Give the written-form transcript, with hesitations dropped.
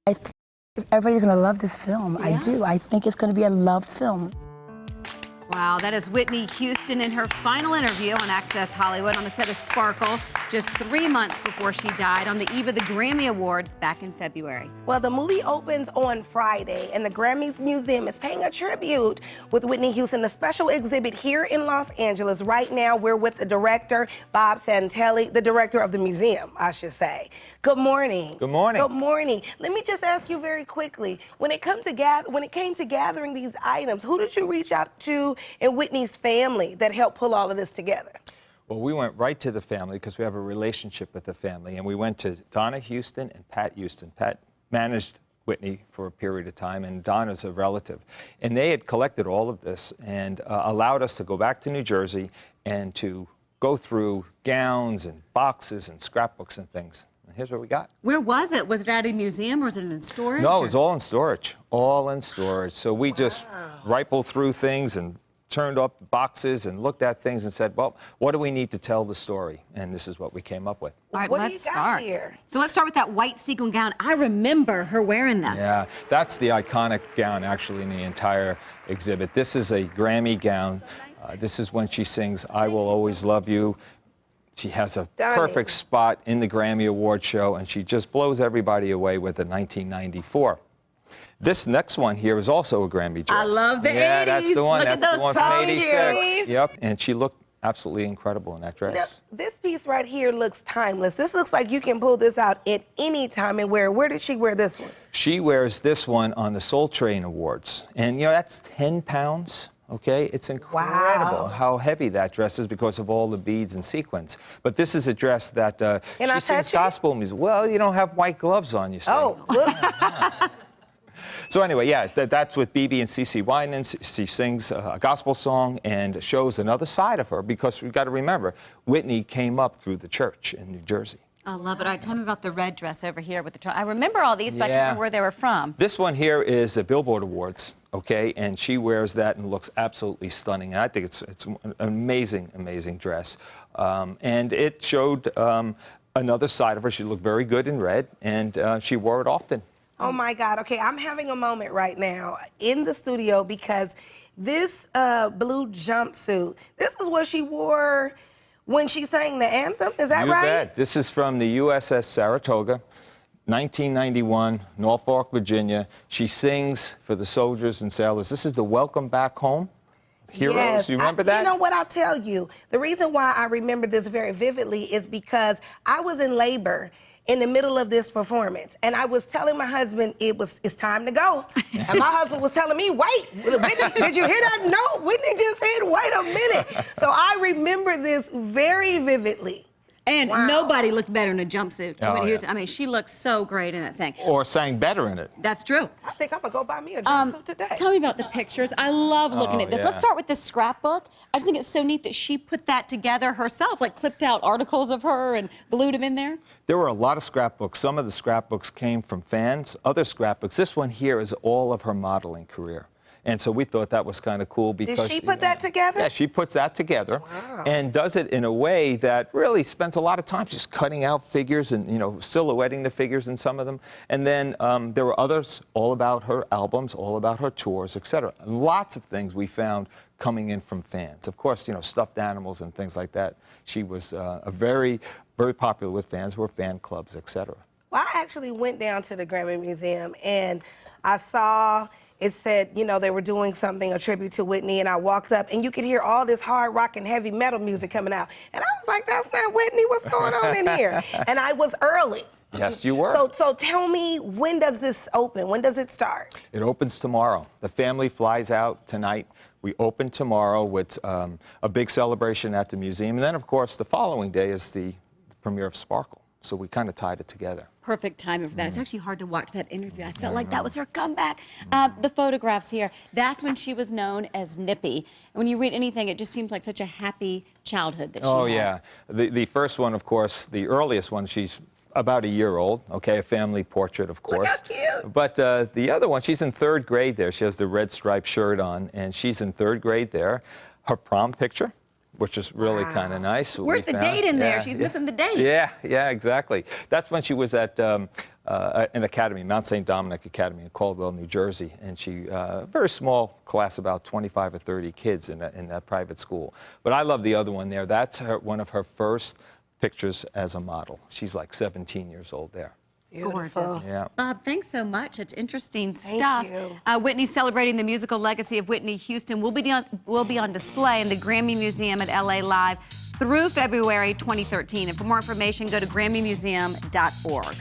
I think everybody's going to love this film. Yeah. I do. I think it's going to be a loved film. Wow, that is Whitney Houston in her final interview on Access Hollywood on the set of Sparkle, just 3 months before she died on the eve of the Grammy Awards back in February. Well, the movie opens on Friday, and the Grammys Museum is paying a tribute with Whitney Houston, a special exhibit here in Los Angeles. Right now, we're with the director, Bob Santelli, the director of the museum, I should say. Good morning. Good morning. Good morning. Let me just ask you very quickly, when it came to gathering these items, who did you reach out to in Whitney's family that helped pull all of this together? Well, we went right to the family because we have a relationship with the family, and we went to Donna Houston and Pat Houston. Pat managed Whitney for a period of time, and Donna's a relative. And they had collected all of this and allowed us to go back to New Jersey and to go through gowns and boxes and scrapbooks and things. And here's what we got. Where was it? Was it at a museum or was it in storage? No, it was all in storage. All in storage. So we just rifled through things and turned up boxes and looked at things and said, well, what do we need to tell the story? And this is what we came up with. All right, What do let's you got start. here? So let's start with that white sequin gown. I remember her wearing this. Yeah, that's the iconic gown, actually, in the entire exhibit. This is a Grammy gown. This is when she sings, "I Will Always Love You." She has a perfect spot in the Grammy Award show, and she just blows everybody away with it, 1994. This next one here is also a Grammy dress. I love the 80s. Yeah, that's the one. Look at That's the those one from songs. '86. Yep, and she looked absolutely incredible in that dress. Now, this piece right here looks timeless. This looks like you can pull this out at any time and wear it. Where did she wear this one? She wears this one on the Soul Train Awards, and you know that's 10 pounds. Okay, it's incredible how heavy that dress is because of all the beads and sequins. But this is a dress that she sings gospel music. Well, you don't have white gloves on, you see. Oh, look. So anyway, yeah, that's with BB and CeCe Winans. She sings a gospel song and shows another side of her because we've got to remember, Whitney came up through the church in New Jersey. I love it. All right, tell me about the red dress over here with the I remember all these, but I don't remember where they were from. This one here is the Billboard Awards, okay, and she wears that and looks absolutely stunning. And I think it's an amazing, amazing dress. And it showed another side of her. She looked very good in red, and she wore it often. Oh my God. Okay, I'm having a moment right now in the studio because this blue jumpsuit, this is what she wore when she sang the anthem. Is that right? You bet. This is from the USS Saratoga, 1991, Norfolk, Virginia. She sings for the soldiers and sailors. This is the Welcome Back Home heroes. Yes. You remember that? You know what, I'll tell you. The reason why I remember this very vividly is because I was in labor in the middle of this performance, and I was telling my husband it's time to go. And my husband was telling me, wait, Whitney, did you hear that? No, Whitney just said, wait a minute. So I remember this very vividly. And nobody looked better in a jumpsuit. Oh, I mean, she looked so great in that thing. Or sang better in it. That's true. I think I'm gonna go buy me a jumpsuit today. Tell me about the pictures. I love looking at this. Yeah. Let's start with this scrapbook. I just think it's so neat that she put that together herself, like clipped out articles of her and glued them in there. There were a lot of scrapbooks. Some of the scrapbooks came from fans. Other scrapbooks, this one here is all of her modeling career. And so we thought that was kind of cool because... Did she put that together? Yeah, she puts that together and does it in a way that really spends a lot of time just cutting out figures and, you know, silhouetting the figures in some of them. And then there were others all about her albums, all about her tours, etc. Lots of things we found coming in from fans. Of course, you know, stuffed animals and things like that. She was very popular with fans, were fan clubs, etc. Well, I actually went down to the Grammy Museum and I saw... It said, you know, they were doing something, a tribute to Whitney, and I walked up, and you could hear all this hard rock and heavy metal music coming out. And I was like, that's not Whitney, what's going on in here? And I was early. Yes, you were. So tell me, when does this open? When does it start? It opens tomorrow. The family flies out tonight. We open tomorrow with a big celebration at the museum. And then, of course, the following day is the premiere of Sparkle. So we kind of tied it together. Perfect timing for that. It's actually hard to watch that interview. I felt like that was her comeback. The photographs here, that's when she was known as Nippy. And when you read anything, it just seems like such a happy childhood that she had. Oh, yeah. The first one, of course, the earliest one, she's about a year old, okay, a family portrait, of course. Look how cute. But the other one, she's in 3rd grade there. She has the red striped shirt on, and she's in 3rd grade there. Her prom picture, which is really kind of nice. Where's the date in there? She's missing the date. Yeah, exactly. That's when she was at an academy, Mount St. Dominic Academy in Caldwell, New Jersey, and she very small class, about 25 or 30 kids in that private school. But I love the other one there. That's one of her first pictures as a model. She's like 17 years old there. Gorgeous. Yeah. Bob, thanks so much. It's interesting Thank stuff. you. Whitney's celebrating the musical legacy of Whitney Houston. Will be on display in the Grammy Museum at LA Live through February 2013. And for more information, go to GrammyMuseum.org.